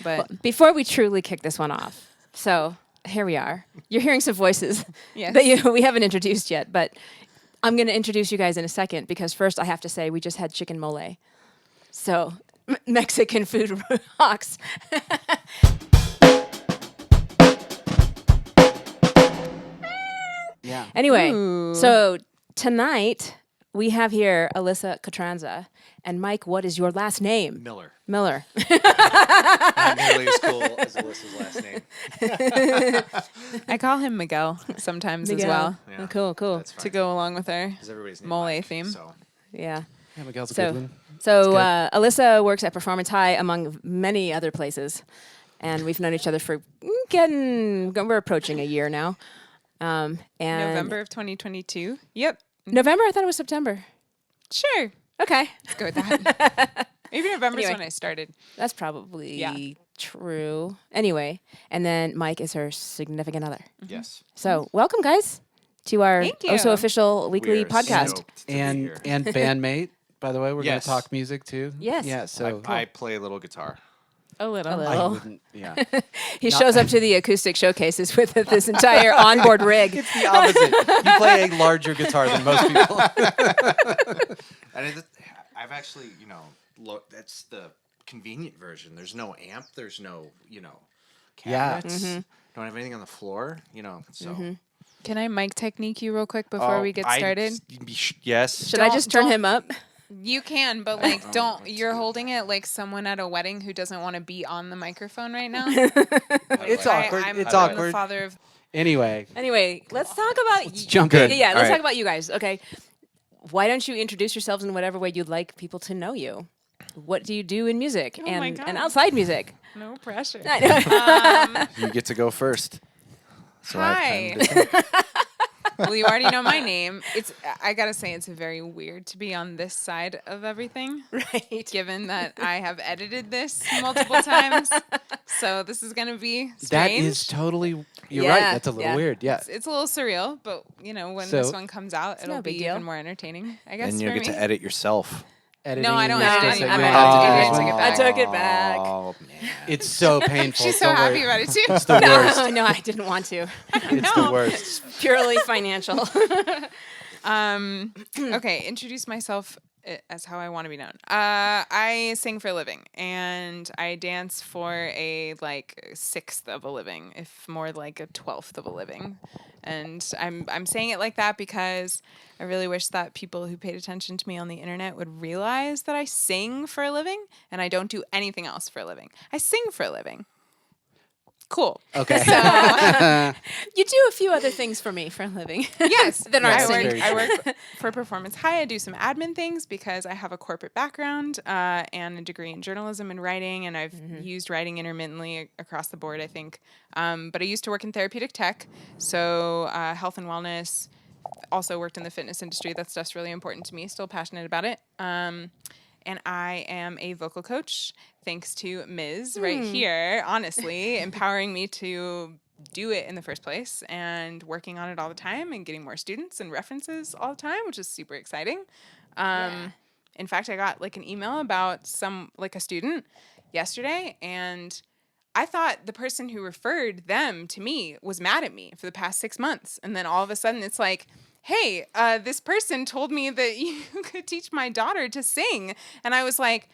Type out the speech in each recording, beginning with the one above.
But Well, before we truly kick this one off, so here we are. You're hearing some voices Yes. that we haven't introduced yet, but I'm going to introduce you guys in a second because first I have to say we just had chicken mole. So Mexican food rocks. Yeah. Anyway, Ooh. so tonight we have here Alissa Catranza. And Mike, what is your last name? Miller. Miller. Not nearly as cool as Alyssa's last name. I call him Miguel sometimes as Miguel. well Yeah, Oh, cool. That's fine. to go along with our 'Cause everybody's named mole Mike, theme. So. Yeah. Yeah, Miguel's a So- good one. So That's Alissa works at Performance High, among many other places, and we've known each other for we're approaching a year now. And November of 2022. Yep. November? I thought it was September. Sure. Okay, Let's go with that. Maybe November is Anyway. when I started. that's probably Yeah. true. Anyway, and then Mike is her significant other. Yes. So welcome, guys, to our Thank you. also official weekly We are podcast. stoked to be And here. bandmate, by the way, we're Yes. going to talk music too. Yes. Yeah. So I play a little guitar. A little. A little. I wouldn't. Yeah. He shows up to the acoustic showcases with this entire onboard rig. It's the opposite. You play a larger guitar than most people. And I've actually, that's the convenient version. There's no amp. There's no, Yeah. cabinets. Don't have anything on the floor, so. Can I mic technique you real quick before we get started? Yes. Should I just turn him up? You can, but like, don't. You're holding it like someone at a wedding who doesn't want to be on the microphone right now. It's awkward. I'm It's the awkward. father of. Anyway, Anyway, let's talk about jump in. Yeah, let's All talk right. about you guys. Okay, why don't you introduce yourselves in whatever way you'd like people to know you? What do you do in music Oh my and God. outside music? No pressure. I know. you get to go first. So I have Hi. time to think. Well, you already know my name. I gotta say, it's very weird to be on this side of everything, Right. given that I have edited this multiple times. So this is gonna be strange. That is totally. You're Yeah, right. That's a little yeah. weird. Yeah. It's a little surreal, but when So- this one comes out, no it'll big be deal. even more entertaining. I guess And you'll for get me. to edit yourself. Editing I in don't your edit still anything. segment. I'm out. Oh, Adrienne took it back. I took it back. Oh, man. It's so painful. She's so Don't happy worry. about it too. It's the worst. No, I didn't want to. It's the worst. Purely financial. Okay, introduce myself as how I want to be known. I sing for a living, and I dance for a sixth of a living, if more like a 12th of a living. And I'm saying it like that because I really wish that people who paid attention to me on the internet would realize that I sing for a living, and I don't do anything else for a living. I sing for a living. Cool. Okay. You do a few other things for me for a living. Yes, That aren't I singing. work for Performance High. I do some admin things because I have a corporate background and a degree in journalism and writing, and I've used writing intermittently across the board, I think. But I used to work in therapeutic tech, so health and wellness. Also worked in the fitness industry. That stuff's really important to me. Still passionate about it. And I am a vocal coach, thanks to Ms. right here, honestly, empowering me to do it in the first place and working on it all the time and getting more students and references all the time, which is super exciting. In fact, I got an email about a student yesterday, and I thought the person who referred them to me was mad at me for the past 6 months. And then all of a sudden it's like, hey, this person told me that you could teach my daughter to sing. And I was like,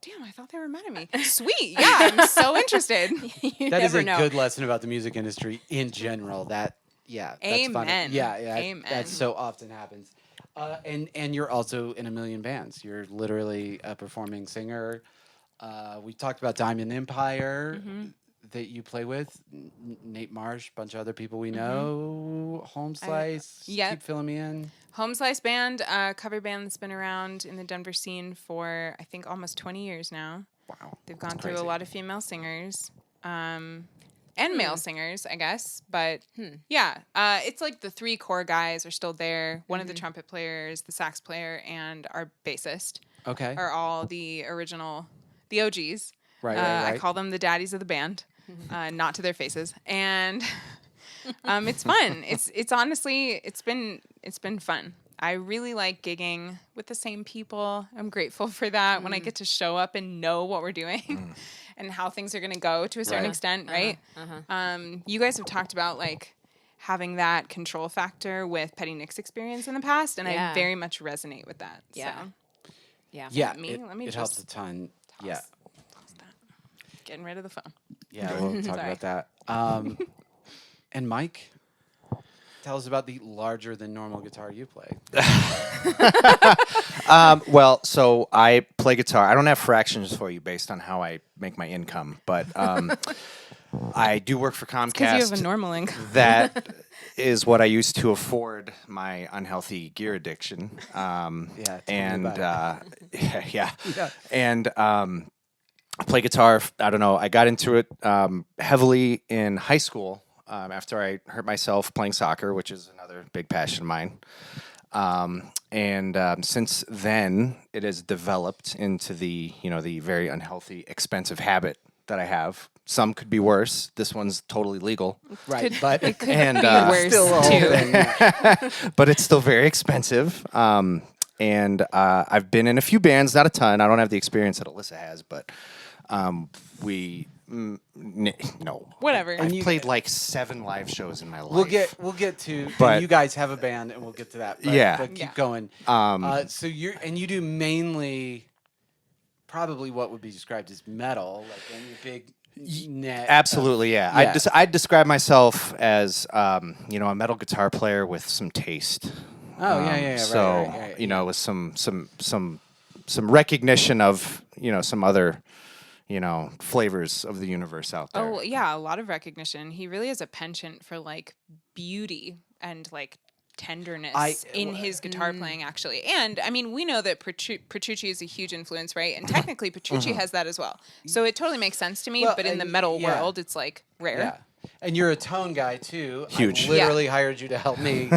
damn, I thought they were mad at me. Sweet. Yeah, I'm so interested. You That is never a know. good lesson about the music industry in general. That's funny. Amen. Yeah, Amen. that so often happens. And you're also in a million bands. You're literally a performing singer. We talked about Diamond Empire that you play with, Nate Marsh, a bunch of other people we know, Home Slice. yep. Keep filling me in. Home Slice Band, a cover band that's been around in the Denver scene for, I think, almost 20 years now. Wow. They've gone That's through a crazy. lot of female singers and male singers, I guess. But yeah, it's like the three core guys are still there. One of the trumpet players, the sax player, and our bassist Okay. are all the original, the OGs. Right, I call them the daddies of the band, not to their faces. And it's fun. It's honestly, it's been fun. I really like gigging with the same people. I'm grateful for that when I get to show up and know what we're doing. and how things are going to go to a certain extent, right? You guys have talked about like having that control factor with Petty Nick's experience in the past, and I very much resonate with that. Yeah. So. Yeah. Yeah, Let me it helps a ton. Yeah, Getting rid of the phone. yeah, we'll talk Sorry. about that. And Mike, tell us about the larger than normal guitar you play. Well, so I play guitar. I don't have fractions for you based on how I make my income, but I do work for Comcast. Because you have a normal income. That is what I used to afford my unhealthy gear addiction. Yeah, tell me And about yeah. And I play guitar. I don't know. I got into it heavily in high school after I hurt myself playing soccer, which is another big passion of mine. And since then, it has developed into the very unhealthy, expensive habit that I have. Some could be worse. This one's totally legal, Right, but It could And, be worse still a whole too. thing. but it's still very expensive. And I've been in a few bands, not a ton. I don't have the experience that Alissa has, but we, no. Whatever. I've played like 7 live shows in my life. We'll get to. But- And you guys have a band, and we'll get to that. But, Yeah. but keep Yeah. going. So you do mainly, probably what would be described as metal, like in your big net. Absolutely, yeah. Yeah. I'd describe myself as a metal guitar player with some taste. Oh yeah. So right. with some recognition of some other flavors of the universe out there. Oh yeah, a lot of recognition. He really has a penchant for like beauty and like tenderness in his guitar playing, actually. And I mean, we know that Petrucci is a huge influence, right? And technically, Petrucci has that as well. So it totally makes sense to me. Well, but in the and- metal yeah. world, it's like rare. Yeah. And you're a tone guy too. Huge. I literally hired you to help me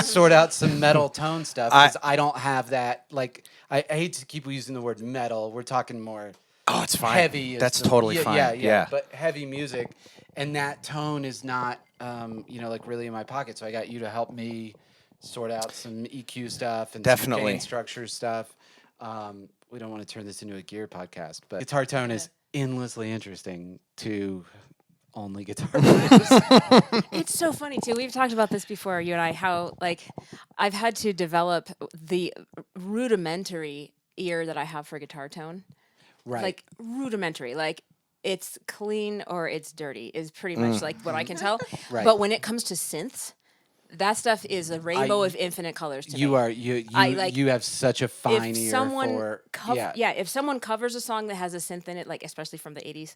sort out some metal tone stuff because I don't have that. Like, I hate to keep using the word metal. We're talking more Oh, it's fine. heavy. That's is the- totally fine. Yeah. But heavy music, and that tone is not, like really in my pocket. So I got you to help me sort out some EQ stuff and some Definitely. gain structure stuff. We don't want to turn this into a gear podcast, but guitar tone is endlessly interesting to only guitar players. It's so funny too. We've talked about this before, you and I, how like I've had to develop the rudimentary ear that I have for guitar tone. Right. Like rudimentary. Like it's clean or it's dirty is pretty much like what I can tell. Right. But when it comes to synths, that stuff is a rainbow of infinite colors to me. You have such a fine If ear someone for if someone covers a song that has a synth in it, like especially from the 80s,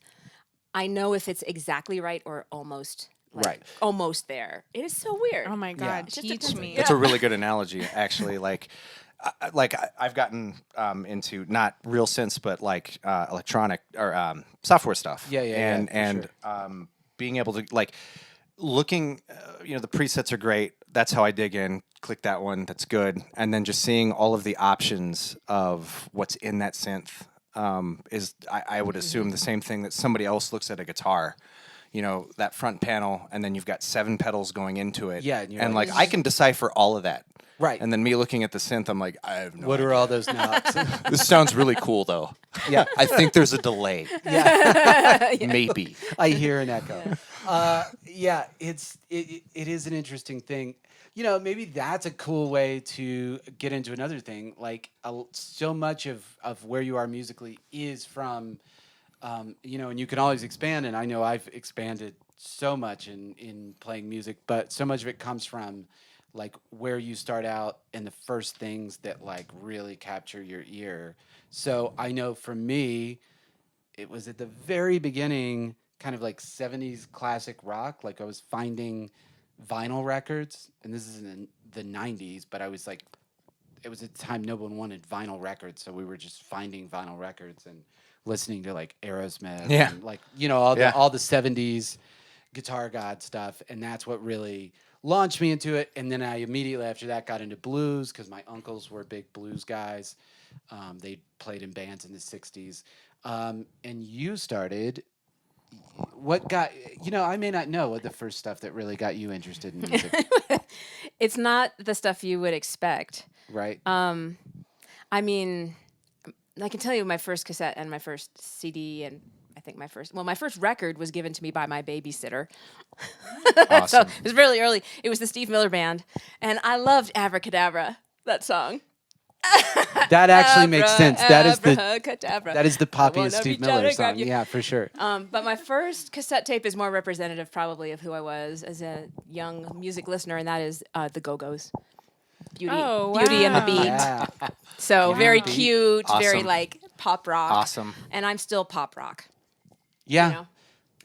I know if it's exactly right or almost Right. almost there. It is so weird. Oh my God, It just teach depends. me. That's a really good analogy, actually. I've gotten into not real synths, but like electronic or software stuff. Yeah, And for being able to like looking, the presets are great. That's how I dig in. Click that one. That's good. And then just seeing all of the options of what's in that synth is I would assume the same thing that somebody else looks at a guitar. That front panel, and then you've got 7 pedals going into it. Yeah, and you're and like, I can decipher all of that. Right. And then me looking at the synth, I'm like, I have no What idea. are all those knobs? This sounds really cool, though. Yeah. I think there's a delay. Yeah. Maybe. I hear an echo. It is an interesting thing. Maybe that's a cool way to get into another thing. Like so much of where you are musically is from, and you can always expand. And I know I've expanded so much in playing music, but so much of it comes from like where you start out and the first things that like really capture your ear. So I know for me, it was at the very beginning, kind of like 70s classic rock. Like I was finding vinyl records, and this is in the 90s, but I was like, it was at the time no one wanted vinyl records, so we were just finding vinyl records and listening to like Aerosmith, Yeah. and like all the 70s guitar god stuff, and that's what really launched me into it. And then I immediately after that got into blues because my uncles were big blues guys. They played in bands in the 60s. And you started, what got, I may not know what the first stuff that really got you interested in music, It's not the stuff you would expect. right? I mean, I can tell you my first cassette and my first CD, and I think my first record was given to me by my babysitter. Awesome. So it was really early. It was the Steve Miller Band, and I loved Abracadabra, that song. That actually makes sense. That is the Abracadabra. poppiest wanna Steve reach out Miller and grab song. you. Yeah, for sure. But my first cassette tape is more representative, probably, of who I was as a young music listener, and that is the Go-Go's. Beauty, Beauty and the wow. Beat. Yeah. So very Beat. cute, very Awesome. like pop rock. Awesome. And I'm still pop rock. Yeah. You know?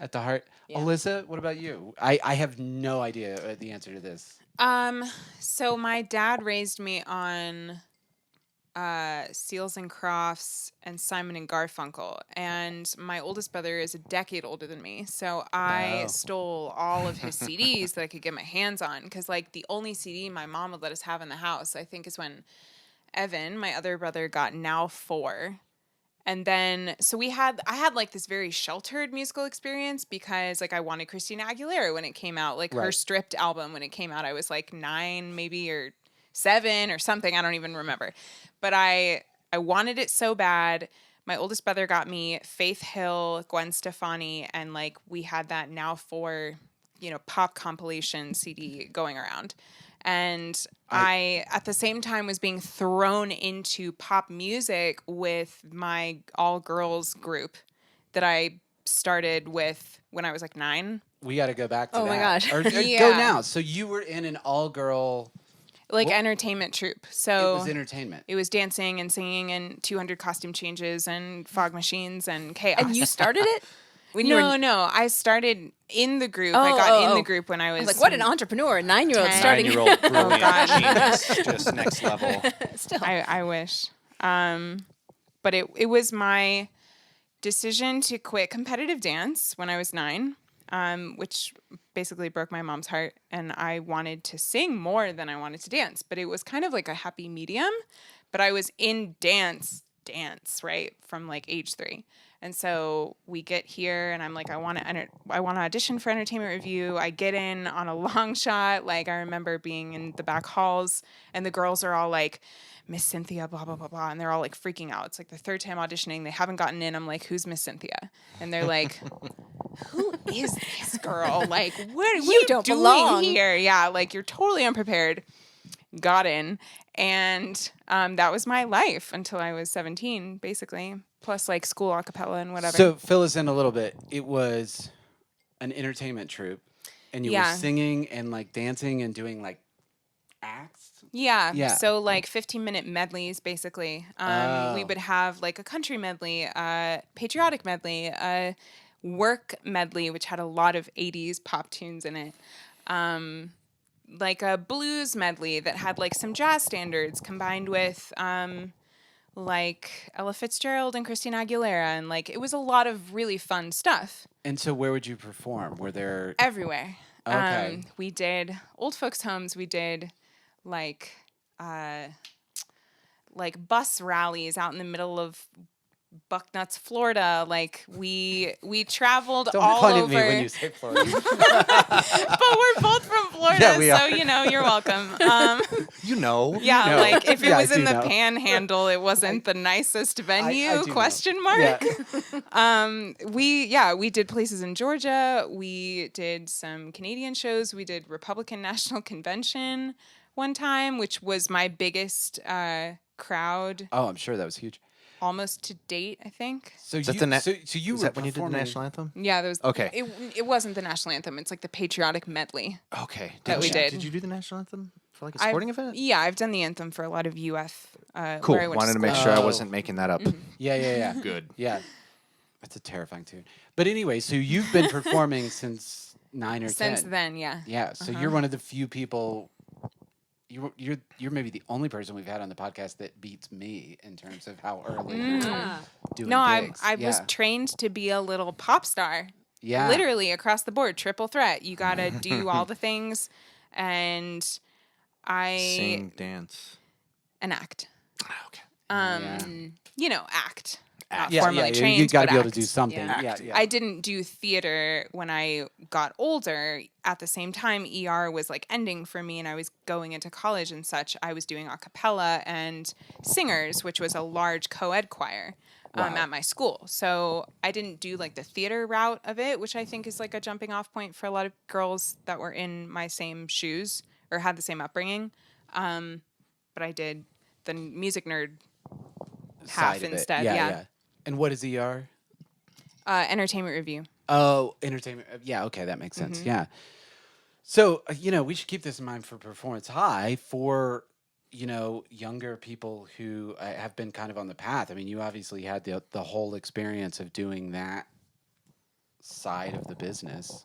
At the heart. Yeah. Alyssa, what about you? I have no idea the answer to this. So my dad raised me on Seals and Crofts and Simon and Garfunkel, and my oldest brother is a decade older than me, so I Oh. stole all of his CDs that I could get my hands on, because like the only CD my mom would let us have in the house, I think, is when Evan, my other brother, got Now 4. And then, so I had like this very sheltered musical experience because like I wanted Christina Aguilera when it came out, like her Right. Stripped album when it came out. I was like 9 maybe, or 7 or something. I don't even remember. But I wanted it so bad. My oldest brother got me Faith Hill, Gwen Stefani, and like we had that Now 4, pop compilation CD going around. And I, at the same time, was being thrown into pop music with my all-girls group that I started with when I was like 9. We got to go back to that. Oh my gosh. Or, go Yeah. now. So you were in an all-girl. Like Well, entertainment troupe. It So was entertainment. it was dancing and singing and 200 costume changes and fog machines and chaos. And you started it? When you were No. I started in the group. I got in the group when I was like, what an entrepreneur, a 9-year-old 10. starting. 9-year-old brilliant God. genius, just next level. Still. I wish. But it was my decision to quit competitive dance when I was 9, which basically broke my mom's heart. And I wanted to sing more than I wanted to dance. But it was kind of like a happy medium. But I was in dance, right, from like age 3. And so we get here, and I'm like, I want to audition for Entertainment Review. I get in on a long shot. Like, I remember being in the back halls, and the girls are all like, Miss Cynthia, blah, blah, blah, blah. And they're all like freaking out. It's like the 3rd time auditioning. They haven't gotten in. I'm like, who's Miss Cynthia? And they're like, who is this girl? Like, what are you don't doing belong. here? Yeah, like, you're totally unprepared. Got in. And that was my life until I was 17, basically. Plus, like, school a cappella and whatever. So fill us in a little bit. It was an entertainment troupe, and you were Yeah. singing and like dancing and doing like acts. Yeah. Yeah. So like 15-minute medleys, basically. Oh. We would have like a country medley, patriotic medley, a work medley, which had a lot of 80s pop tunes in it. Like a blues medley that had like some jazz standards combined with like Ella Fitzgerald and Christina Aguilera. And like it was a lot of really fun stuff. And so where would you perform? Were there Everywhere. Okay. We did old folks' homes. We did like bus rallies out in the middle of Bucknuts, Florida. Like we traveled Don't all point over. at me when you say Florida. But we're both from Florida, Yeah, we so are. you're welcome. You know. Yeah, No. like if it Yeah, I was in do the know. Panhandle, it wasn't the nicest venue? I do know. Question mark. Yeah. We did places in Georgia. We did some Canadian shows. We did Republican National Convention one time, which was my biggest crowd Oh, I'm sure that was huge. almost to date, I think. So Is that you, the na- so you Is were that when you did the performing- national anthem? Yeah, there was. Okay. It wasn't the national anthem. It's like the patriotic medley. Okay. That we did. Did you do the national anthem for like a sporting event? Yeah, I've done the anthem for a lot of UF. Cool. Where I went Wanted to make school. sure I Oh. wasn't making that up. Yeah. Good. Yeah. That's a terrifying tune. But anyway, so you've been performing since 9 or 10. Since then, yeah. Yeah. So you're one of the few people. You're maybe the only person we've had on the podcast that beats me in terms of how early you're doing No, gigs. I was Yeah. trained to be a little pop star. Yeah. Literally across the board, triple threat. You gotta do all the things, and Sing, dance. and act. Okay. Act. Not Yeah, formally yeah, trained, you got to but be able to act. do something. Yeah. Yeah. I didn't do theater when I got older. At the same time, ER was like ending for me and I was going into college and such. I was doing a cappella and singers, which was a large co-ed choir. Wow. at my school. So I didn't do like the theater route of it, which I think is like a jumping off point for a lot of girls that were in my same shoes or had the same upbringing. But I did the music nerd half Side of it. instead. Yeah, Yeah. yeah. And what is ER? Entertainment review. Oh, entertainment. Yeah, okay, that makes sense. Yeah. So, we should keep this in mind for Performance High for, younger people who have been kind of on the path. I mean, you obviously had the whole experience of doing that side of the business.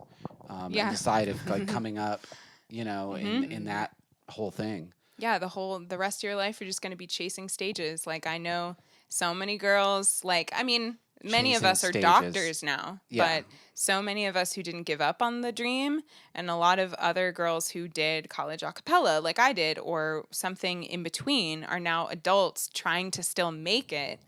And Yeah. the side of like coming up, in that whole thing. Yeah, the rest of your life, you're just going to be chasing stages. Like, I know so many girls, many of Chasing us are stages. doctors now, Yeah. but so many of us who didn't give up on the dream, and a lot of other girls who did college a cappella like I did, or something in between, are now adults trying to still make it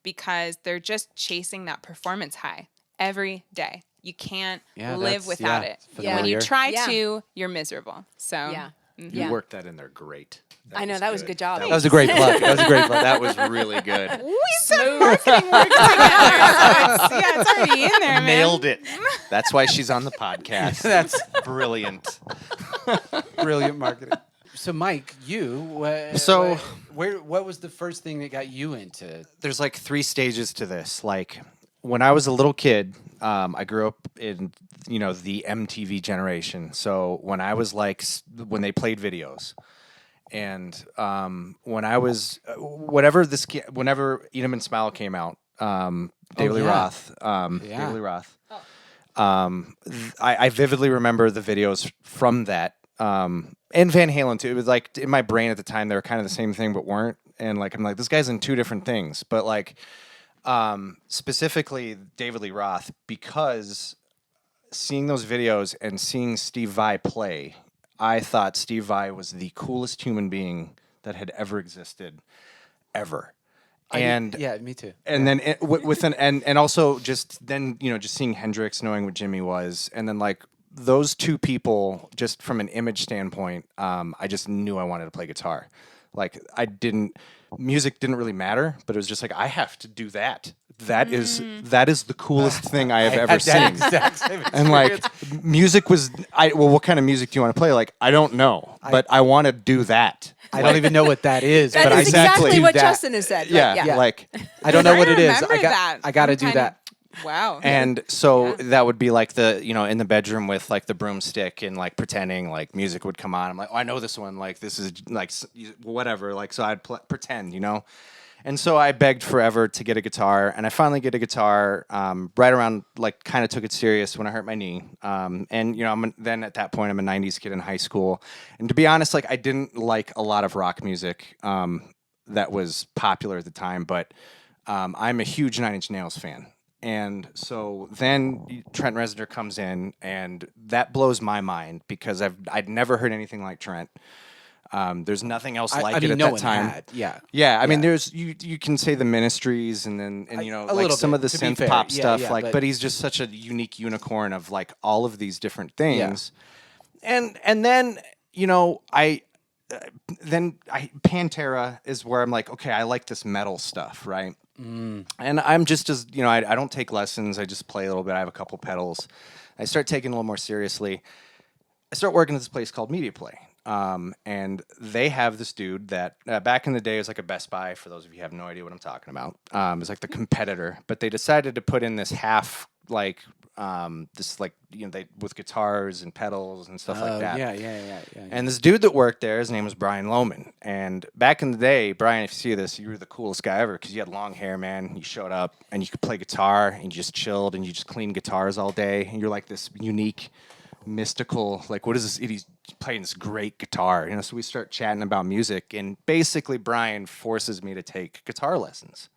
because they're just chasing that performance high every day. You can't live without it. When you try to, you're miserable. So Yeah. You worked that in there great. I know, that was a good job. That was a great plug. That was a great plug. That was really good. we've done marketing work together, so it's already in there, man. Nailed it. That's why she's on the podcast. That's brilliant. Brilliant marketing. So, Mike, you. What was the first thing that got you into? There's like 3 stages to this. Like when I was a little kid, I grew up in the MTV generation. So when I was when they played videos, and when I was whenever Eat 'Em and Smile came out, David Lee Roth, David Lee Roth. I vividly remember the videos from that. And Van Halen too. It was like in my brain at the time they were kind of the same thing but weren't. And I'm like, this guy's in 2 different things. But specifically David Lee Roth, because seeing those videos and seeing Steve Vai play, I thought Steve Vai was the coolest human being that had ever existed, ever. Me too. And then and also just seeing Hendrix, knowing what Jimmy was, and then those 2 people, just from an image standpoint, I just knew I wanted to play guitar. Music didn't really matter, but it was just I have to do that. That is the coolest thing I have ever seen. And music was, what kind of music do you want to play? I don't know, but I want to do that. I don't even know what that is. That but is I exactly what that. Justin has said. Yeah. I don't know what it is. remember that. I got to do that. Wow. And so that would be in the bedroom with the broomstick and pretending music would come on. I'm like, oh, I know this one. This is whatever. So I'd pretend, And so I begged forever to get a guitar, and I finally get a guitar right around kind of took it serious when I hurt my knee. Then at that point I'm a 90s kid in high school. And to be honest, I didn't like a lot of rock music that was popular at the time, but I'm a huge 9 Inch Nails fan. And so then Trent Reznor comes in, and that blows my mind because I'd never heard anything like Trent. There's nothing else it at that time. I mean, there's you can say the Ministries, and then some of the synth pop stuff. But he's just such a unique unicorn of all of these different things. Yeah. And then Pantera is where I'm okay, I like this metal stuff, right? And I'm just as I don't take lessons. I just play a little bit. I have a couple pedals. I start taking it a little more seriously. I start working at this place called Media Play. And they have this dude that back in the day was a Best Buy. For those of you who have no idea what I'm talking about, it was the competitor. But they decided to put in this half they with guitars and pedals and stuff like that. Yeah. And this dude that worked there, his name was Brian Lohman. And back in the day, Brian, if you see this, you were the coolest guy ever because you had long hair, man. You showed up and you could play guitar and you just chilled and you just cleaned guitars all day. And you're this unique, mystical, what is this? He's playing this great guitar. So we start chatting about music, and basically Brian forces me to take guitar lessons.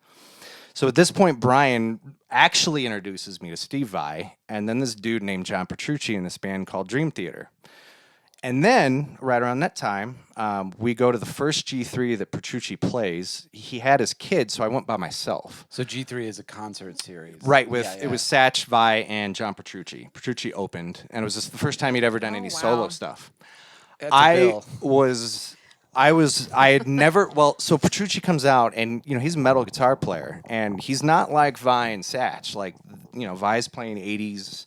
So at this point, Brian actually introduces me to Steve Vai, and then this dude named John Petrucci in this band called Dream Theater. And then, right around that time, we go to the first G3 that Petrucci plays. He had his kid, so I went by myself. So G3 is a concert series. Right, it was Satch, Vai, and John Petrucci. Petrucci opened, and it was just the first time he'd ever done any solo stuff. That's a bill. I had never, well, so Petrucci comes out and, he's a metal guitar player and he's not like Vi and Satch. Like, Vi's playing 80s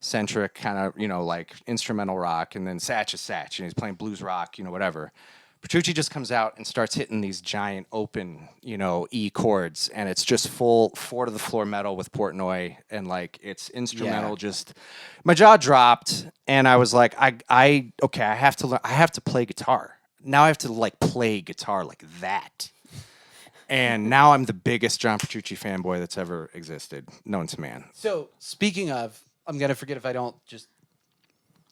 centric kind of, like instrumental rock, and then Satch is Satch and he's playing blues rock, whatever. Petrucci just comes out and starts hitting these giant open, E chords, and it's just full 4-to-the-floor metal with Portnoy, and like it's instrumental. Just my jaw dropped, and I was like, I have to learn. I have to play guitar now. I have to like play guitar like that, and now I'm the biggest John Petrucci fanboy that's ever existed, known to man. So speaking of, I'm gonna forget if I don't just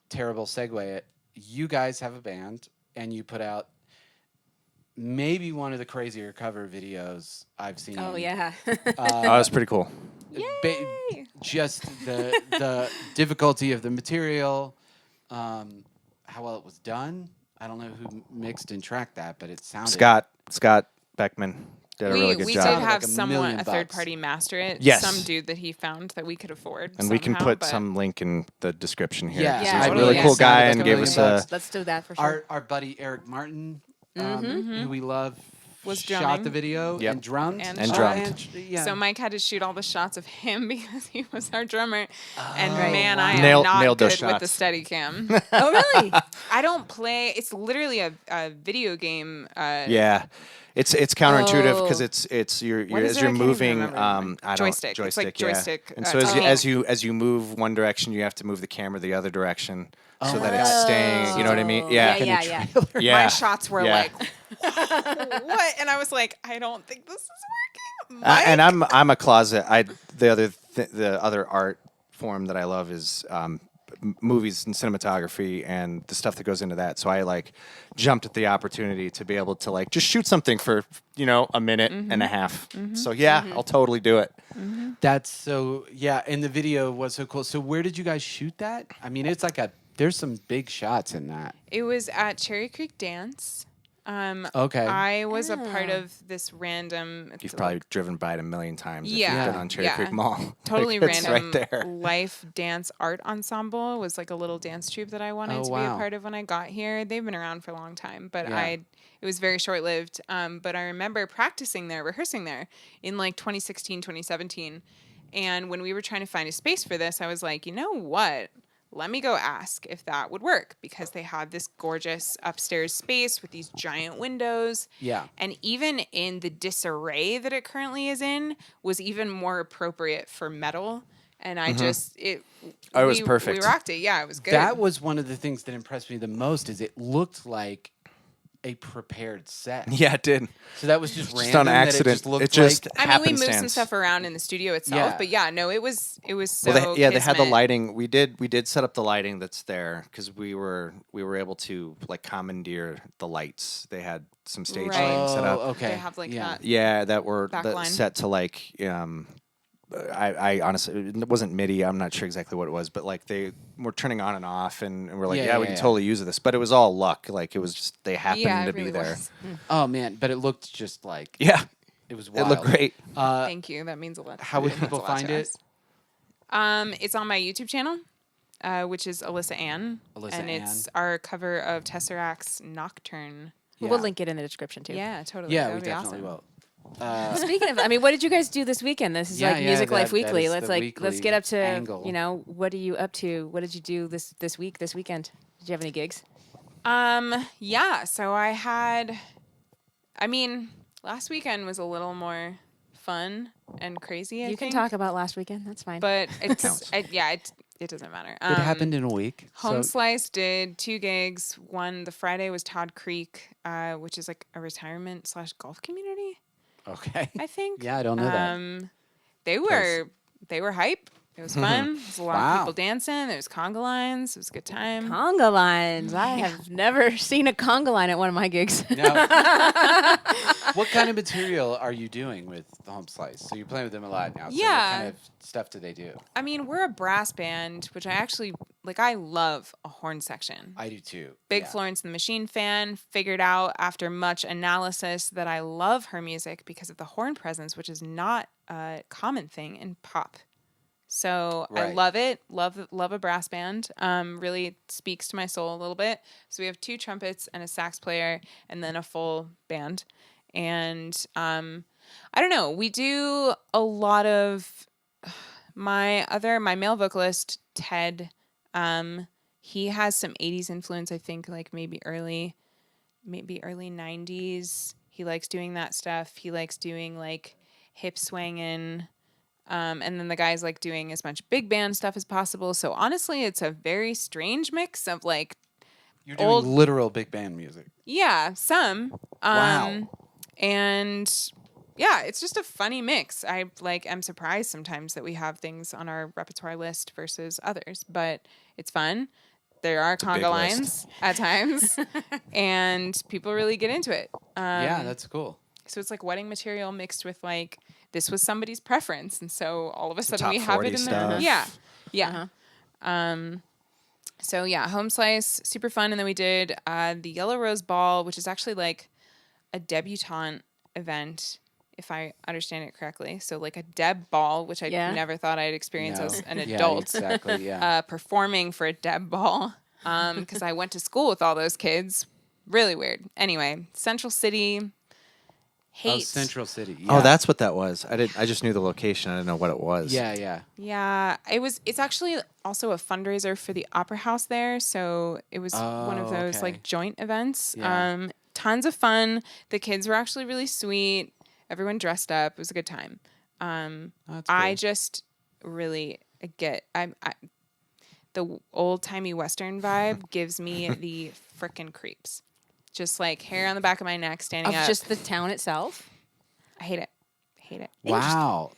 terrible segue it. You guys have a band, and you put out maybe one of the crazier cover videos I've seen. Oh yeah. That's pretty cool. Just the difficulty of the material, how well it was done. I don't know who mixed and tracked that, but it sounded Scott Beckman did a really good we job. did have Like $1 million a third party master it. Yes. Some dude that he found that we could afford. And we can put but some link in the description here. Yeah, 'cause Yeah, he's a totally. really Yeah. cool guy Sounded and like gave $1 us million a. bucks. Let's do that for sure. Our buddy Eric Martin, Mm-hmm. who we love, Was shot drumming. the video Yep. and drummed. And drummed. Yeah. So Mike had to shoot all the shots of him because he was our drummer. And Right. man, I am Nailed not those good with the shots. steady cam. Oh really? I don't play. It's literally a video game. Yeah, it's counterintuitive because Oh. it's you're What is as it? you're I can't even moving remember. I don't Joystick. It's like yeah. joystick, And so as technique. as you move one direction, you have to move the camera the other direction so that Oh. it's staying. You know what I mean? Yeah, Yeah. yeah. My shots were Yeah. like, what? And I was like, I don't think this is working. Mike? And I'm a closet. The other art form that I love is movies and cinematography and the stuff that goes into that. So I like jumped at the opportunity to be able to like just shoot something for a minute and a half. So yeah, I'll totally do it. That's so, yeah, and the video was so cool. So where did you guys shoot that? I mean, it's like there's some big shots in that. It was at Cherry Creek Dance. Okay. I was a part of this random. You've it's probably driven by it a million times. Yeah. if you've been on Cherry Yeah. Creek Mall. totally Like, it's random right there. life dance art ensemble. It was like a little dance troupe that I wanted Oh, to be wow. a part of when I got here. They've been around for a long time, but Yeah. it was very short lived. But I remember practicing there, rehearsing there in like 2016, 2017. And when we were trying to find a space for this, I was like, you know what? Let me go ask if that would work, because they had this gorgeous upstairs space with these giant windows. Yeah. And even in the disarray that it currently is in, was even more appropriate for metal. And I just it was we- perfect. We rocked it. Yeah, it was good. That was one of the things that impressed me the most is it looked like a prepared set. Yeah, it did. So that was just Just random. on that accident. It just looked It just like, I mean, we moved some happenstance. stuff around in the studio itself, Yeah. but yeah, no, it was so. Well, they had the kismet. lighting. We did set up the lighting that's there because we were able to like commandeer the lights. They had some stage Right. lighting set up. okay. They have like yeah. that. Yeah, that were Backline. set to like. I honestly, it wasn't MIDI. I'm not sure exactly what it was, but like they were turning on and off, and we're like, Yeah, yeah, we yeah, can yeah. totally use this. But it was all luck. Like it was just they happened Yeah, to it be really there. was. Oh man, but it looked just like Yeah, it was it wild. looked great. Thank you. That means a lot. How would That means people a lot find to it? us. It's on my YouTube channel, which is Alissa and Alissa and it's our cover of Tesseract's Nocturne. Yeah. We'll link it in the description too. Yeah, totally. Yeah, That we would be definitely awesome. will. Speaking of, I mean, what did you guys do this weekend? This is Yeah, like yeah, Music Life that Weekly. is Let's the let's weekly get up to angle. what are you up to? What did you do this weekend? Did you have any gigs? Yeah. So I mean, last weekend was a little more fun and crazy. I You can think, talk about last weekend. That's fine. but it's Counts. it doesn't matter. It happened in a week. Home so Slice did 2 gigs. One, the Friday was Todd Creek, which is like a retirement / golf community, okay. I think. Yeah, I don't know that. They were hype. It was fun. There was a lot Wow. of people dancing. There was conga lines. It was a good time. conga lines. I have never seen a conga line at one of my gigs. Now, what kind of material are you doing with the Home Slice? So you're playing with them a lot now. So Yeah. what kind of stuff do they do? I mean, we're a brass band, which I actually like. I love a horn section. I do too. Big yeah. Florence and the Machine fan. Figured out after much analysis that I love her music because of the horn presence, which is not a common thing in pop. So I Right. love it. Love a brass band. Really speaks to my soul a little bit. So we have 2 trumpets and a sax player, and then a full band. And I don't know. We do a lot of my male vocalist Ted. He has some 80s influence. I think like maybe early 90s. He likes doing that stuff. He likes doing like hip swinging. And then the guys like doing as much big band stuff as possible. So honestly, it's a very strange mix of like You're doing old, literal big band music. yeah, some. Wow. And yeah, it's just a funny mix. I like am surprised sometimes that we have things on our repertoire list versus others, but it's fun. There are a big conga list. lines at times, and people really get into it. Yeah, that's cool. So it's like wedding material mixed with like this was somebody's preference, and so all of a sudden top we have 40 it in stuff. there. Yeah. So yeah, home slice, super fun, and then we did the Yellow Rose Ball, which is actually like a debutante event, if I understand it correctly. So like a deb ball, which I never thought I'd experience No. as an Yeah, adult. exactly. Yeah. Performing for a deb ball because I went to school with all those kids. Really weird. Anyway, Central City. Hate. Central City. Oh, Yeah. that's what that was. I just knew the location. I didn't know what it was. Yeah. Yeah, it's actually also a fundraiser for the Opera House there, so it was one of those okay. like joint events. Yeah. Tons of fun. The kids were actually really sweet. Everyone dressed up. It was a good time. That's I cool. just really get the old timey Western vibe gives me the frickin' creeps. Just like hair on the back of my neck, standing Of up. just the town itself. I hate it. Hate it. Wow.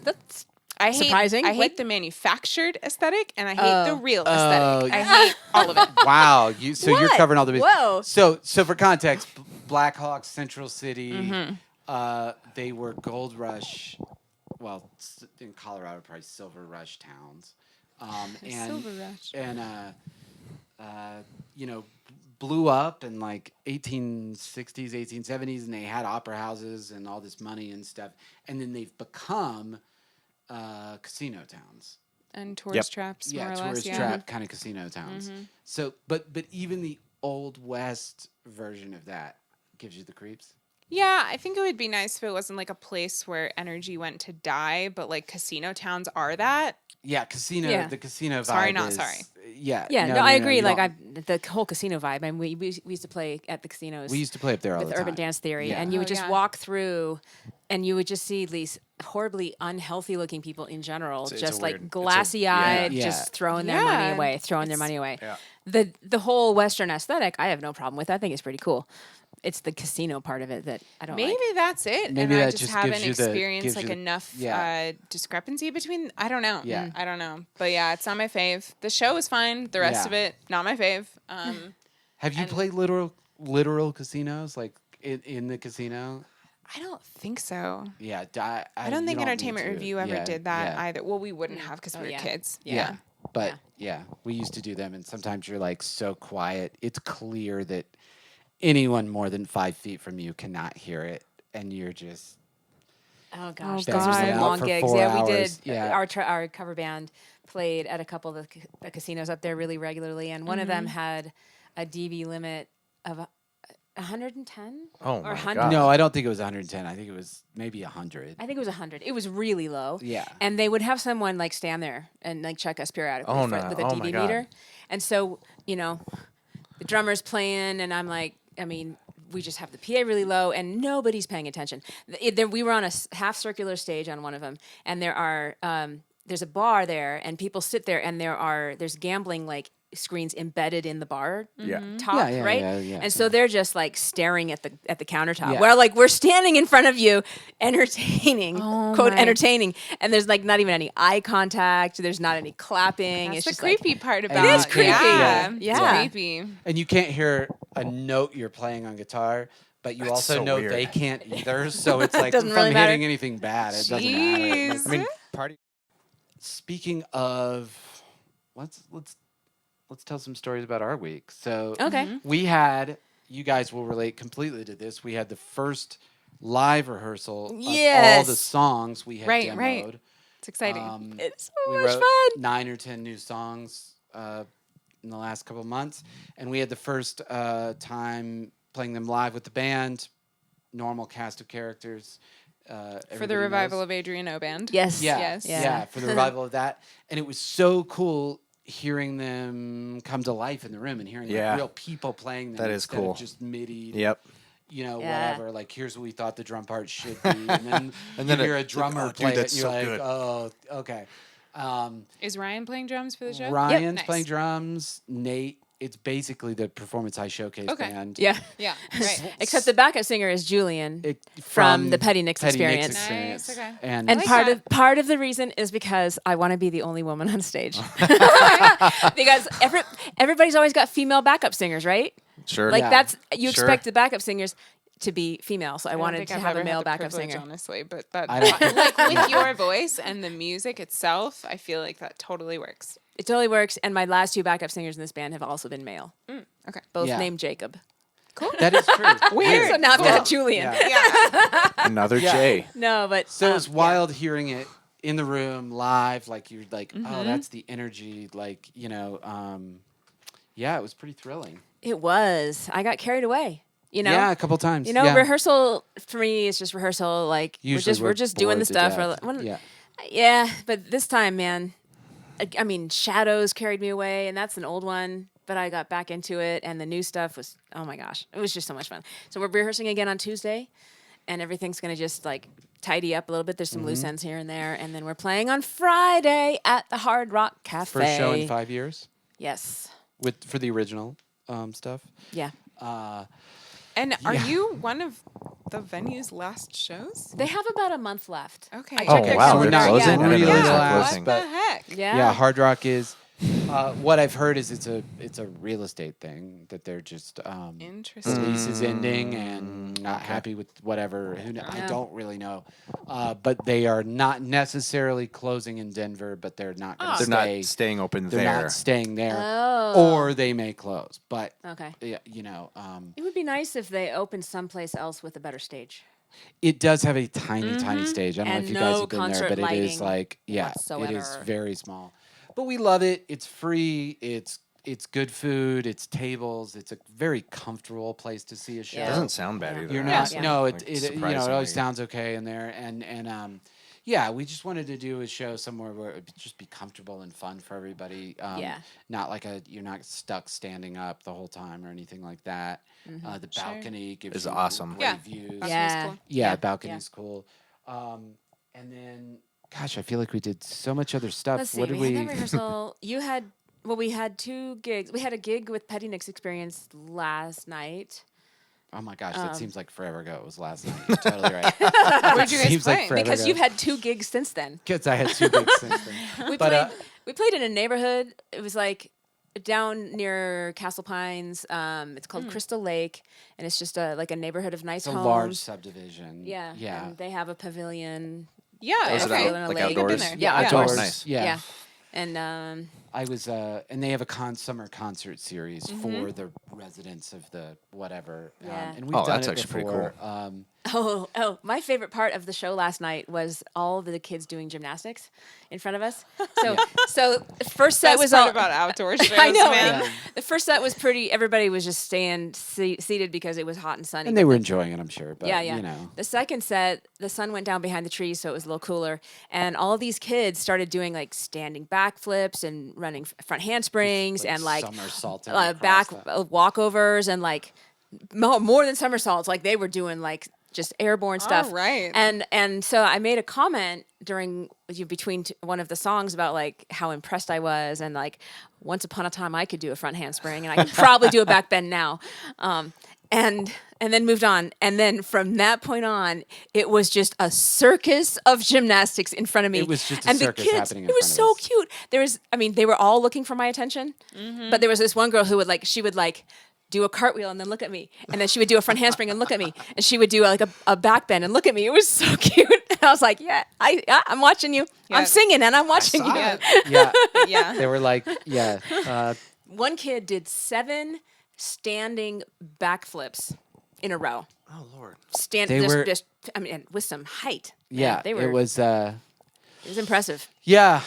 That's I hate, surprising. I hate What? the manufactured aesthetic, and I hate the real aesthetic. Oh, I hate all of it. Wow. You're What? covering all the bases. Whoa. So for context, Blackhawks, Central City, they were gold rush. Well, in Colorado, probably silver rush towns. And Silver Rush. and blew up in like 1860s, 1870s, and they had opera houses and all this money and stuff. And then they've become casino towns. And tourist traps, more or less. Tourist Yeah. trap kind of casino towns. So, but even the old West version of that gives you the creeps. Yeah, I think it would be nice if it wasn't like a place where energy went to die, but like casino towns are that. Yeah, casino. Yeah. The casino vibe. Sorry, not is- sorry. Yeah. Yeah, no, I agree. you Like don't- the whole casino vibe. I mean, we used to play at the casinos we used to play up there all with the time. Urban Dance Theory, Yeah. and you would Oh, just yeah. walk through, and you would just see these horribly unhealthy looking people in general, It's a just weird- like it's a- glassy eyed, yeah. just throwing their money Yeah, away, throwing their it's- money away. Yeah. The whole Western aesthetic, I have no problem with. I think it's pretty cool. It's the casino part of it that I don't Maybe like. that's it. Maybe and that I just just haven't gives you the- experienced gives like you the- enough yeah. discrepancy between. I don't know. Yeah. I don't know. But yeah, it's not my fave. The show is fine. The rest Yeah. of it, not my fave. Have you and- played literal casinos, like in the casino? I don't think so. Yeah. I don't think you need Entertainment to. Review ever Yeah, did that yeah. either. Well, we wouldn't have because Oh, we were yeah. kids. Yeah. But yeah, we used to do them, and sometimes you're like so quiet. It's clear that anyone more than 5 feet from you cannot hear it, and you're just Oh gosh, Oh, those were God. some Out long for gigs. 4 Yeah, we did. hours. Yeah. Our cover band played at a couple of the casinos up there really regularly, and one of them had a DV limit of 110 Oh or my 100. God. no. I don't think it was 110. I think it was maybe 100. I think it was 100. It was really low. Yeah. And they would have someone like stand there and like check us periodically Oh, no. with a Oh, DV my God. meter. And so, the drummer's playing, and I'm like, we just have the PA really low, and nobody's paying attention. We were on a half circular stage on one of them, and there's a bar there, and people sit there, and there's gambling like screens embedded in the bar Yeah. top, Yeah, right? yeah, And so they're just like staring at the countertop. Yeah. Where like we're standing in front of you, entertaining, quote my. entertaining, and there's like not even any eye contact. There's not any clapping. That's it's the just like, creepy part about It it. is creepy. Yeah. Yeah. It's creepy. And you can't hear a note you're playing on guitar, but you That's also so know weird. they can't either. So it's like Doesn't if really I'm matter. hitting anything bad, it doesn't matter. Jeez. I mean, party. Speaking of, let's tell some stories about our week. So Okay. we had, you guys will relate completely to this. We had the first live rehearsal of all the Yes. songs we had Right, demoed. right. It's exciting. It's We so much wrote fun. 9 or 10 new songs in the last couple of months, and we had the first time playing them live with the band, normal cast of characters. For the revival of Adrienne O Band. Yes. Yeah, Yes. yeah, for the revival of that, and it was so cool hearing them come to life in the room and hearing Yeah. like, real people playing them. That is instead cool. Of just MIDI. Yep. You know, Yeah. whatever. Like, here's what we thought the drum part should be, and then And then you hear it- a drummer oh, dude, play it, that's and you're so like, good. oh, okay. Is Ryan playing drums for the show? Ryan's Nice. playing drums. Nate. It's basically the Performance High Showcase Okay. band. Yeah. Yeah. Right. Except the backup singer is Julian. It- From the Petty Nicks Experience. Nice, okay. And, And like part that. part of the reason is because I want to be the only woman on stage. Because everybody's always got female backup singers, right? Sure. Like Yeah. that's you Sure. expect the backup singers to be female. So I don't wanted think to I've have a ever male had the backup privilege, singer. honestly, but that I don't- like with your voice and the music itself, I feel like that totally works. It totally works. And my last 2 backup singers in this band have also been male, Okay. both Yeah. named Jacob. that is true. Weird. So now I've Cool. got Julian. Yeah. Yeah. Another Yeah. J. No, but So it's yeah. wild hearing it in the room live. Like you're like, Mm-hmm. oh, that's the energy. Like yeah, it was pretty thrilling. It was. I got carried away. You know. Yeah, a couple times. You know, yeah. rehearsal for me is just rehearsal. Like Usually we're just doing the bored to stuff. death. Yeah. Yeah. But this time, man, I mean, Shadows carried me away, and that's an old one. But I got back into it, and the new stuff was, oh my gosh, it was just so much fun. So we're rehearsing again on Tuesday, and everything's gonna just like tidy up a little bit. There's some loose ends here and there, and then we're playing on Friday at the Hard Rock Cafe. First show in 5 years Yes. for the original stuff. Yeah. And are Yeah. you one of the venue's last shows? They have about a month left. Okay. I Oh, checked their wow, calendar. they're not closing? I didn't really realize they were last, closing. What but- the heck? Yeah. Hard Rock is. What I've heard is it's a real estate thing that they're just the Interesting. lease is ending and not happy with whatever. I Yeah. don't really know, but they are not necessarily closing in Denver, but they're not going to They're stay. not staying open They're there. not staying there, Oh. or they may close. But Okay. yeah, It would be nice if they opened someplace else with a better stage. it does have a tiny, tiny stage. I don't know And if you guys no have been there, concert but it is lighting like it is whatsoever. very small. But we love it. It's free. It's good food. It's tables. It's a very comfortable place to see a show. Yeah. Doesn't sound bad either. You're Yeah. not. Yeah. No, Like, it always surprisingly. sounds okay in there, and yeah, we just wanted to do a show somewhere where it would just be comfortable and fun for everybody. Yeah. Not like you're not stuck standing up the whole time or anything like that. The Sure. balcony gives Is you awesome. great Yeah. views. Balcony's Yeah. cool. Yeah, Yeah. balcony's cool. And then, gosh, I feel like we did so much other stuff. Let's see. What did we had that rehearsal. We had 2 gigs. We had a gig with Petty Nicks Experience last night. Oh my gosh, that seems like forever ago. It was last night. You're totally right. Where'd you guys Seems like play? forever Because ago. you've had 2 gigs since then. Kids, I had 2 gigs since then. We But, played. We played in a neighborhood. It was like down near Castle Pines. It's called Crystal Lake, and it's just like a neighborhood of nice It's a homes. large subdivision. Yeah. Yeah. And they have a pavilion. Yeah. Is it okay. out- like I think I've been outdoors? there. Yeah, Yeah. outdoors. Outdoors. Nice. Yeah. And I was, and they have a summer concert series for the residents of the whatever. Yeah. And we've Oh, done that's it actually pretty before. my favorite part of the show last night was all the kids doing gymnastics in front of us. So, so the first set Best was part all about outdoor shows, I know, man. right? The first set was pretty. Everybody was just staying seated because it was hot and sunny. And they were enjoying it, I'm sure. But, Yeah, yeah. you know. The second set, the sun went down behind the trees, so it was a little cooler. And all of these kids started doing like standing backflips and running front handsprings and like somersaulting back across walkovers and like more than somersaults. Like they were doing like just airborne stuff. right. And so I made a comment during between one of the songs about like how impressed I was and like once upon a time I could do a front handspring and I could probably do a back bend now. And then moved on. And then from that point on, it was just a circus of gymnastics in front of me. It was just a and circus the kids, happening in it was front of so us. cute. There was, I mean, they were all looking for my attention, but there was this one girl who would she would do a cartwheel and then look at me, and then she would do a front handspring and look at me, and she would do like a back bend and look at me. It was so cute. And I was like, yeah, I'm watching you. Yeah. I'm singing and I'm watching you. Yeah. Yeah. Yeah. They were like, yeah. One kid did 7 standing backflips in a row. Oh Lord. Stand They just, were- just I mean, and with some height. Man, Yeah, they were. it was. It was impressive. Yeah.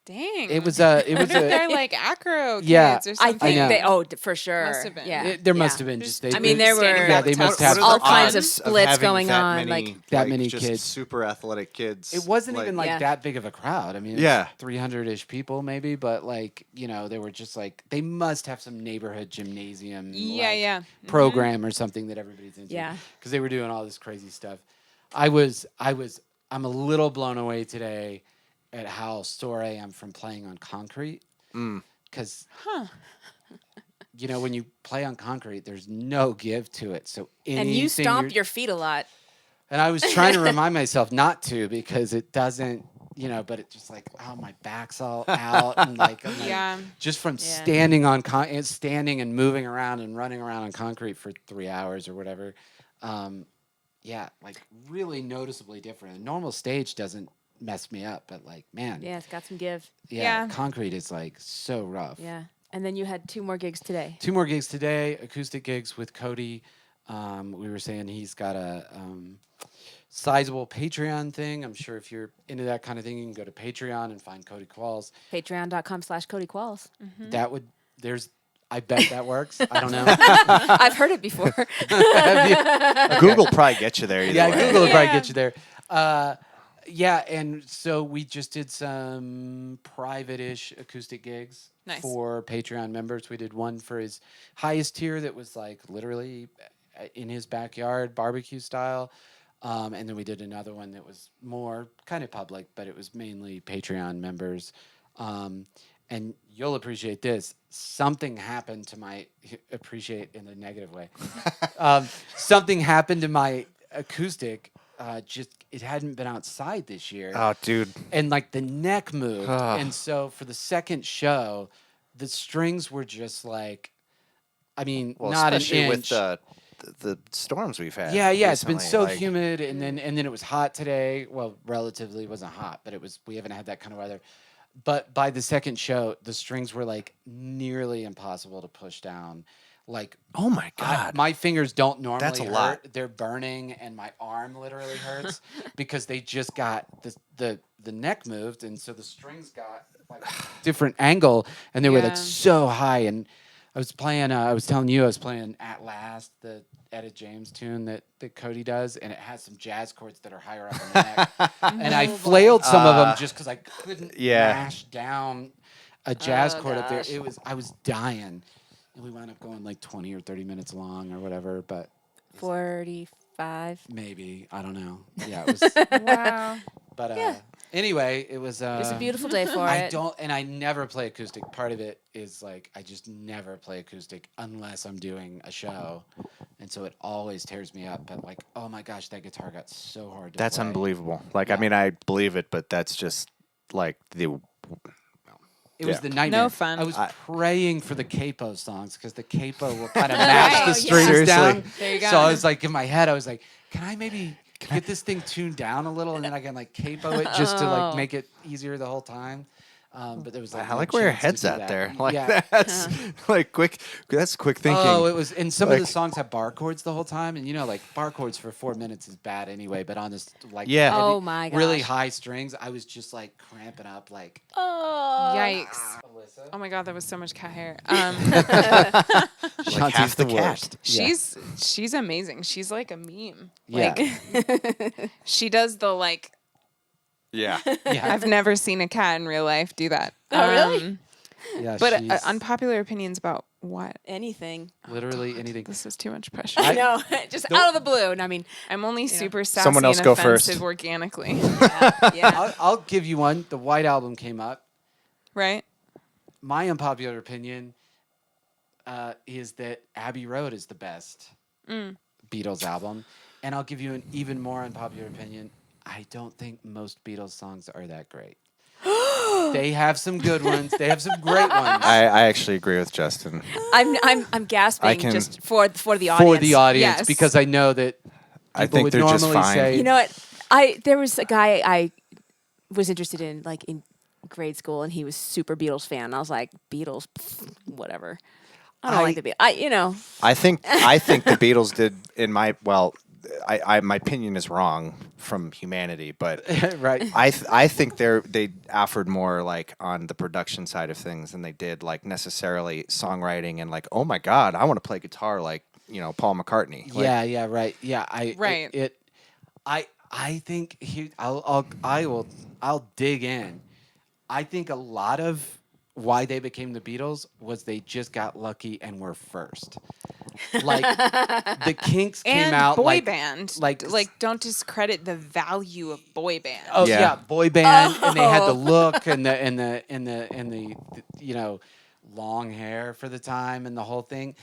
Dang. It was What if they're like acro kids Yeah, or I something? think know. they. For sure. Must have been. Yeah. there yeah. must have been just. I mean, there were. Yeah, they must have all kinds of odds splits having going that on, Many, that many just kids. super athletic kids. It wasn't even like Yeah. that big of a crowd. I mean, Yeah. 300-ish people maybe, but like, they were just like, they must have some neighborhood gymnasium Yeah, like, yeah. program or something that everybody's into. Yeah. Because they were doing all this crazy stuff. I'm a little blown away today at how sore I am from playing on concrete. Because, when you play on concrete, there's no give to it. So And you stomp your feet a lot. And I was trying to remind myself not to because it doesn't, but it's just like, oh, my back's all out. And like, I'm like, Yeah. just from standing standing and moving around and running around on concrete for 3 hours or whatever. Like really noticeably different. A normal stage doesn't mess me up, but like, man. Yeah, it's got some give. Yeah. Concrete is like so rough. Yeah. And then you had 2 more gigs today. 2 more gigs today, acoustic gigs with Cody. We were saying he's got a sizable Patreon thing. I'm sure if you're into that kind of thing, you can go to Patreon and find Cody Qualls. Patreon.com/Cody Qualls. That would, I bet that works. I don't know. I've heard it before. Google probably get you there. Either Yeah, way. Google will probably get you there. And so we just did some private-ish acoustic gigs for Patreon members. We did one for his highest tier that was like literally in his backyard, barbecue style. And then we did another one that was more kind of public, but it was mainly Patreon members. And you'll appreciate this. Something happened to appreciate in a negative way. Something happened to my acoustic. It hadn't been outside this year. Oh, dude. And like the neck moved. And so for the second show, the strings were just like, I mean, not an especially inch. with the storms we've had. Yeah, it's been recently, so like- humid, and then it was hot today. Well, relatively, it wasn't hot, but we haven't had that kind of weather. But by the second show, the strings were like nearly impossible to push down. Like, Oh my God. my fingers don't normally That's a hurt. lot. They're burning, and my arm literally hurts because they just got the neck moved, and so the strings got like different angle, and they were like so high. And I was playing. I was telling you I was playing At Last, the Etta James tune that Cody does, and it has some jazz chords that are higher up in the neck. And I flailed some of them just because I couldn't mash down a jazz chord up there. I was dying. And we wound up going like 20 or 30 minutes long or whatever, but 45. maybe, I don't know. Yeah, it was. Wow. But anyway, it was. It was a beautiful day for I it. I never play acoustic. Part of it is like I just never play acoustic unless I'm doing a show, and so it always tears me up. But like, oh my gosh, that guitar got so hard to That's play. unbelievable. Like, I mean, I believe it, but that's just like the. It was Yeah. the nightmare. No fun. I was praying for the capo songs because the capo will kind of match the strings Seriously. down. There you go. So I was like, in my head, I was like, can I maybe get this thing tuned down a little and then I can like capo it just to like make it easier the whole time? But there was like I no like where your chance to head's do at that. there. Like Yeah. that's like quick. That's quick thinking. Oh, it was, and some of the Like- songs have bar chords the whole time, and like bar chords for 4 minutes is bad anyway. But on this like Yeah. heavy- Oh my really gosh. high strings, I was just like cramping up, like Oh. Yikes. Alyssa. Oh my God, that was so much cat hair. Shanti's half the worst. cast. Yeah. She's amazing. She's like a meme. Yeah. Like she does the like. yeah. Yeah. I've never seen a cat in real life do that. Oh, really? Yeah, But she's unpopular opinions about what? Anything. literally anything. This is too much pressure. I know. Just out of the blue. And I mean, I'm only super sassy Someone else and go offensive first. organically, yeah. I'll give you one. The White Album came up. right? My unpopular opinion is that Abbey Road is the best Beatles album. And I'll give you an even more unpopular opinion. I don't think most Beatles songs are that great. They have some good ones. They have some great ones. I actually agree with Justin. I'm gasping I can- just for the audience. For the audience, Yes. because I know that I people think would they're just normally fine. say, You know what? There was a guy I was interested in, like in grade school, and he was super Beatles fan. I was like, Beatles, pfft, whatever. I don't like the Beatles. I think the Beatles did my opinion is wrong from humanity, but Right. I think they offered more like on the production side of things than they did like necessarily songwriting and like, oh my God, I want to play guitar like, Paul McCartney. Like, Yeah, right. Yeah, Right. I think I'll dig in. I think a lot of why they became the Beatles was they just got lucky and were first. Like the Kinks came And out boy like band. like Don't discredit the value of boy band. oh Yeah. yeah, boy band, and they had the look and the long hair for the time and the whole thing.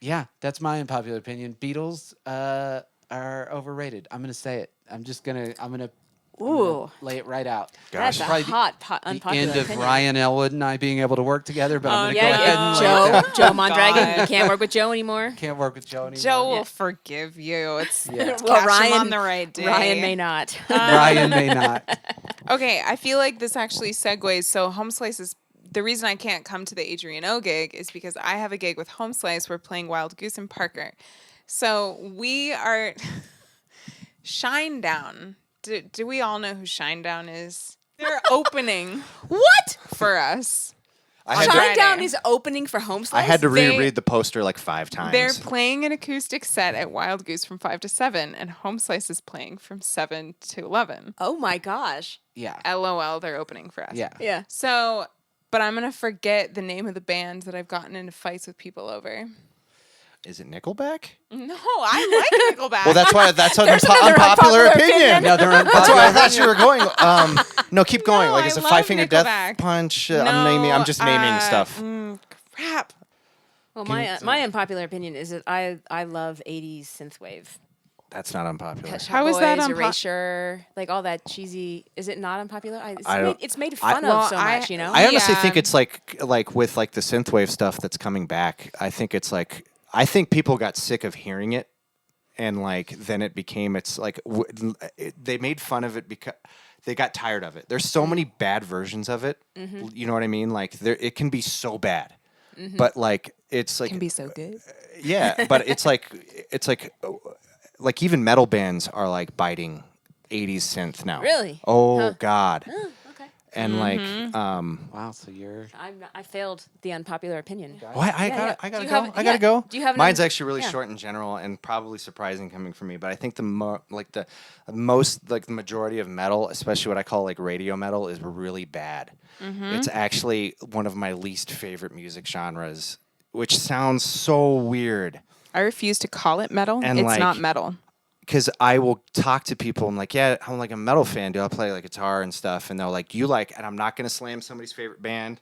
Yeah, that's my unpopular opinion. Beatles are overrated. I'm gonna say it. I'm gonna Ooh, lay it right out. that's a Probably the- hot, The unpopular end of opinion. Ryan Elwood and I being able to work together, but I'm gonna Yeah, go ahead and lay it Joe, down. Joe Mondragon. God. You can't work with Joe anymore. Can't work with Joe anymore. Joe will Yeah. forgive you. It's Yeah. catch him on the right day. Ryan may not. Ryan may not. Okay, I feel like this actually segues. So Home Slice is the reason I can't come to the Adrienne O gig is because I have a gig with Home Slice. We're playing Wild Goose and Parker. So we are Shinedown. Do we all know who Shinedown is? They're opening What? for us. I had, to, Friday. Shinedown is opening for Home I Slice? had to They- reread the poster like 5 times. They're playing an acoustic set at Wild Goose from 5 to 7, and Home Slice is playing from 7 to 11. Oh my gosh. Yeah. LOL, they're opening for us. Yeah. Yeah. So, but I'm going to forget the name of the band that I've gotten into fights with people over. Is it Nickelback? No, I like Nickelback. Well, that's an There's another unpopular unpopular opinion. No, they're That's why I thought you were going. No, keep going. No, Like, I is it love Five Finger Death Nickelback. Punch? No, I'm just naming stuff. Crap. Well, my unpopular opinion is that I love 80s synthwave. That's not unpopular. Pet Shop How is that Boys, unpo- Erasure, like all that cheesy. Is it not unpopular? I don't- It's made fun well, of so much, you know. I honestly Yeah. think it's like with like the synthwave stuff that's coming back. I think it's like I think people got sick of hearing it, and like then it became they made fun of it because they got tired of it. There's so many bad versions of it. You know what I mean? Like it can be so bad, but like it's like Can be so good. yeah, but it's like even metal bands are like biting 80s synth now. Really? Oh Huh. God. Oh, okay. And like Wow. So you're. I failed the unpopular opinion. why I yeah. gotta Do you go. have- I gotta yeah. go. Do you have an Mine's un- actually really yeah. short in general and probably surprising coming from me, but I think the majority of metal, especially what I call like radio metal, is really bad. It's actually one of my least favorite music genres, which sounds so weird. I refuse to call it metal. And, It's like, not metal. Because I will talk to people. I'm like, yeah, I'm like a metal fan. Do I play like guitar and stuff? And they're like, you like, and I'm not gonna slam somebody's favorite band,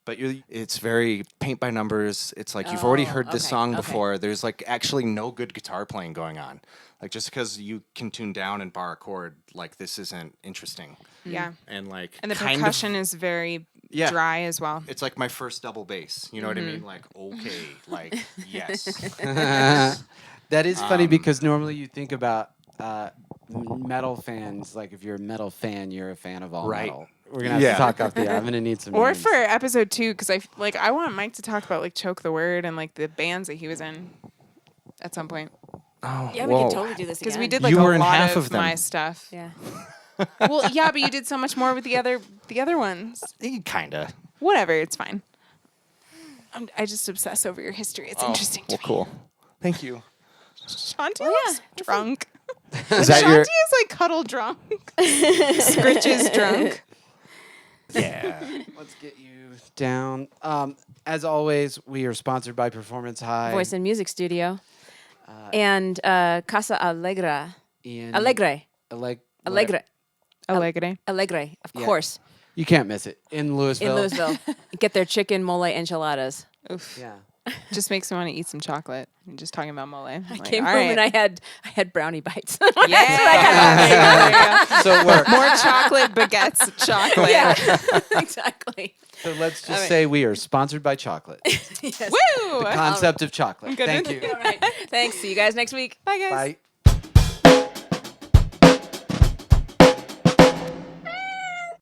but it's very paint by numbers. It's like you've already heard this okay, song okay. before. There's like actually no good guitar playing going on. Like just because you can tune down and bar a chord, like this isn't interesting. Yeah. And like And the kind of- percussion is very Yeah. dry as well. it's like my first double bass. You know what I mean? Like okay, like yes. That is funny because normally you think about metal fans. Like if you're a metal fan, you're a fan of all Right. metal. We're gonna have Yeah. to talk off the air. I'm gonna need some. Or names. for episode 2, because I want Mike to talk about like Choke the Word and like the bands that he was in at some point. Oh, Yeah, we whoa. can totally do this Because again. we did like You a were in lot half of of them. my stuff. Yeah. Well, yeah, but you did so much more with the other ones. Kinda. Whatever, it's fine. I just obsess over your history. It's interesting to Well, me. cool. Thank you. Shanti Well, looks yeah, drunk. Is that Shanti your? is like cuddle drunk. Scritch is drunk. Yeah. Let's get you down. As always, we are sponsored by Performance High. Voice and Music Studio. And Casa Alegra. Ian, Alegre. Alegre. Alegre. Alegre. Alegre, of Yeah. course. You can't miss it in Louisville. In Louisville. Get their chicken mole enchiladas. Oof. Yeah. Just makes me want to eat some chocolate. I'm just talking about mole. I came home and I had brownie bites. Yeah. So it works. More chocolate baguettes of chocolate. Yeah, exactly. So let's just All right. say we are sponsored by chocolate. Yes. Woo! The concept of chocolate. Good. Thank you. All right. Thanks. See you guys next week. Bye, guys. Bye.